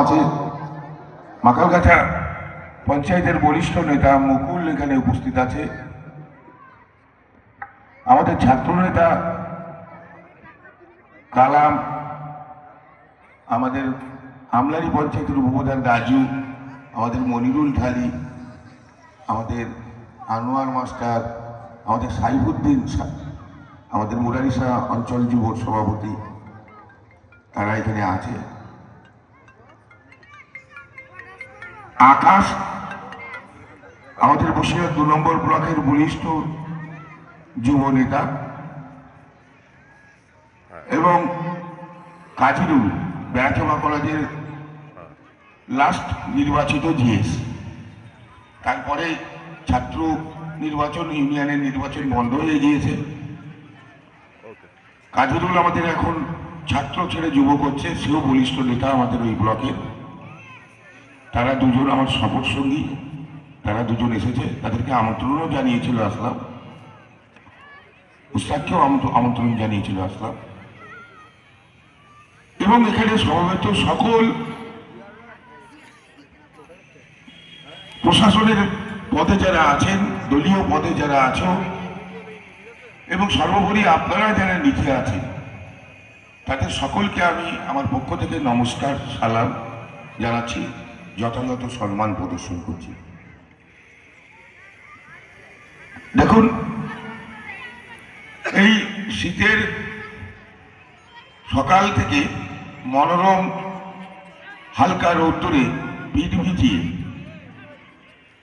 আছে মাকালগাছা পঞ্চায়েতের বরিষ্ঠ নেতা মুকুল এখানে উপস্থিত আছে, আমাদের ছাত্র নেতা কালাম, আমাদের আমলারি পঞ্চায়েতের উপপ্রধান রাজু, আমাদের মনিরুল ঢালি, আমাদের আনোয়ার মাস্টার, আমাদের সাইফুদ্দিন, আমাদের মুরারিশা অঞ্চল যুব সভাপতি, তারা এখানে আছে। আকাশ আমাদের বসিরহাট 2 নম্বর ব্লকের বরিষ্ঠ যুব নেতা, এবং কাজিরুল বেড়াচোমা কলেজের লাস্ট নির্বাচিত জিএস। তারপরে ছাত্র নির্বাচন, ইউনিয়নের নির্বাচন বন্ধ হয়ে গিয়েছে। কাজিরুল আমাদের এখন ছাত্র ছেড়ে যুব করছে, সেও বলিষ্ঠ নেতা আমাদের ওই ব্লকের। তারা দুজন আমার সফর সঙ্গী, তারা দুজন এসেছে, তাদেরকে আমন্ত্রণও জানিয়েছিল আসলাম, উস্তাদকেও আমন্ত্রণ জানিয়েছিল আসলাম। এবং এখানে সমবেত সকল প্রশাসনের পদে যারা আছেন, দলীয় পদে যারা আছো, এবং সর্বোপরি আপনারা যারা নিচে আছেন, তাদের সকলকে আমি আমার পক্ষ থেকে নমস্কার, সালাম জানাচ্ছি, যথাযথ সম্মান প্রদর্শন করছি। দেখুন, এই শীতের সকাল থেকে মনোরম হালকা রৌদ্রে পিঠ ভিজিয়ে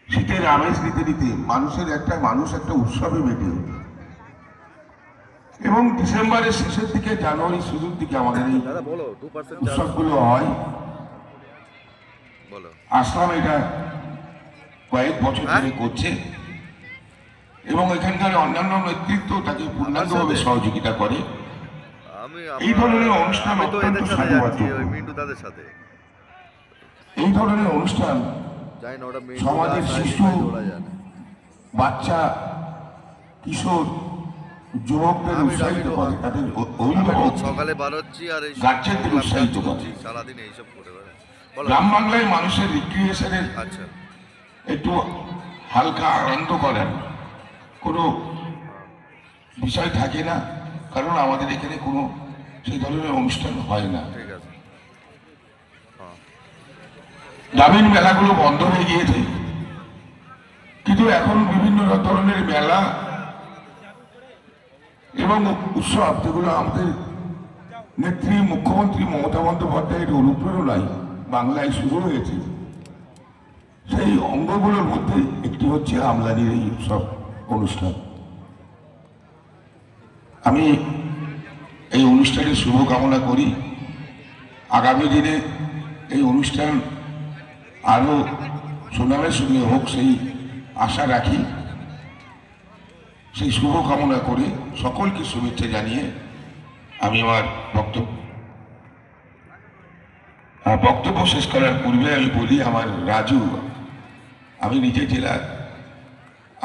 শীতের আমেজ নিতে নিতে মানুষ একটা উৎসবে মেতে ওঠে। এবং ডিসেম্বরের শেষের দিকে, জানুয়ারির শুরুর দিকে আমাদের এই উৎসবগুলো হয়। আসলাম এটা কয়েক বছর ধরে করছে, এবং এখানকার অন্যান্য নেতৃত্ব তাকে পূর্ণাঙ্গভাবে সহযোগিতা করে। এই ধরনের অনুষ্ঠান অত্যন্ত সাধুবাদ। এই ধরনের অনুষ্ঠান সমাজের শিশু, বাচ্চা, কিশোর, যুবকদের উৎসাহিত করে, তাদের অভিভাবক গার্জেনদের উৎসাহিত করে। গ্রাম বাংলায় মানুষের রিক্রিয়েশনের একটু হালকা আনন্দ করার কোনো বিষয় থাকে না, কারণ আমাদের এখানে কোনো সেই ধরনের অনুষ্ঠান হয় না। গ্রামীণ মেলাগুলো বন্ধ হয়ে গিয়েছে, কিন্তু এখন বিভিন্ন ধরনের মেলা এবং উৎসব, যেগুলো আমাদের নেত্রী মুখ্যমন্ত্রী মমতা বন্দ্যোপাধ্যায়ের অনুপ্রেরণায় বাংলায় শুরু হয়েছে, সেই অঙ্গগুলোর মধ্যে একটি হচ্ছে আমলারির এই উৎসব অনুষ্ঠান। আমি এই অনুষ্ঠানের শুভকামনা করি। আগামী দিনে এই অনুষ্ঠান আরো সুনামের সঙ্গে হোক, সেই আশা রাখি। সেই শুভকামনা করে সকলকে শুভেচ্ছা জানিয়ে আমি আমার বক্তব্য শেষ করার পূর্বে আমি বলি, আমার রাজু, আমি নিজে জেলার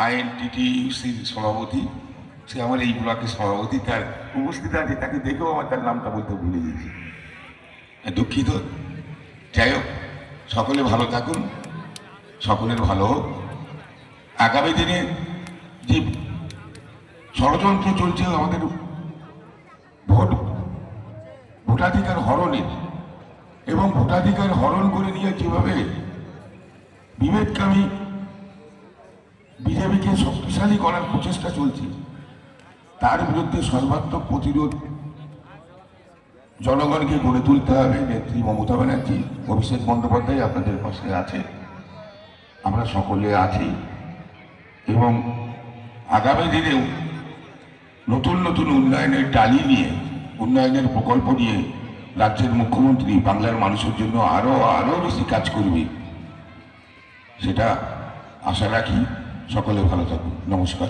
আইএনটিটিইউসির সভাপতি, সে আমার এই ব্লকের সভাপতি, তার উপস্থিত আছে, তাকে দেখেও আমার তার নামটা বলতে ভুলে গেছি, দুঃখিত। যাই হোক, সকলে ভালো থাকুন, সকলের ভালো হোক। আগামী দিনে যে ষড়যন্ত্র চলছে আমাদের ভোটাধিকার হরণের, এবং ভোটাধিকার হরণ করে নিয়ে যেভাবে বিভেদকামী বিজেপিকে শক্তিশালী করার প্রচেষ্টা চলছে, তার বিরুদ্ধে সর্বাত্মক প্রতিরোধ জনগণকে গড়ে তুলতে হবে। নেত্রী মমতা ব্যানার্জি, অভিষেক বন্দ্যোপাধ্যায় আপনাদের পাশে আছে, আমরা সকলে আছি, এবং আগামী দিনেও নতুন নতুন উন্নয়নের ডালি নিয়ে, উন্নয়নের প্রকল্প নিয়ে রাজ্যের মুখ্যমন্ত্রী বাংলার মানুষের জন্য আরো বেশি কাজ করবে, সেটা আশা রাখি। সকলে ভালো থাকুন, নমস্কার।